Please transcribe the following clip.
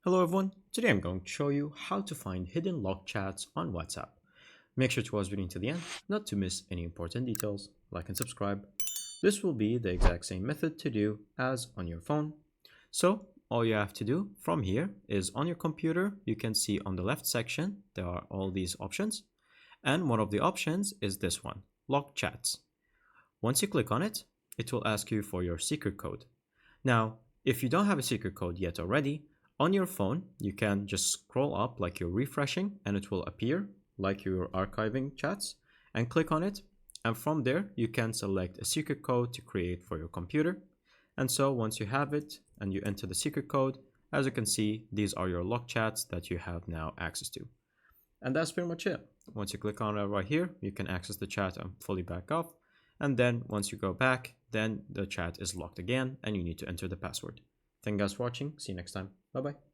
Hello everyone, today I'm going to show you how to find hidden locked chats on WhatsApp. Make sure to watch the video to the end, not to miss any important details. Like and subscribe. This will be the exact same method to do as on your phone. So all you have to do from here is on your computer, you can see on the left section, there are all these options. And one of the options is this one, locked chats. Once you click on it, it will ask you for your secret code. Now, if you don't have a secret code yet already, on your phone, you can just scroll up like you're refreshing and it will appear like you're archiving chats and click on it. And from there, you can select a secret code to create for your computer. And so once you have it and you enter the secret code, as you can see, these are your locked chats that you have now access to. And that's pretty much it. Once you click on it right here, you can access the chat and fully back off. And then once you go back, then the chat is locked again and you need to enter the password. Thank you guys for watching. See you next time. Bye bye.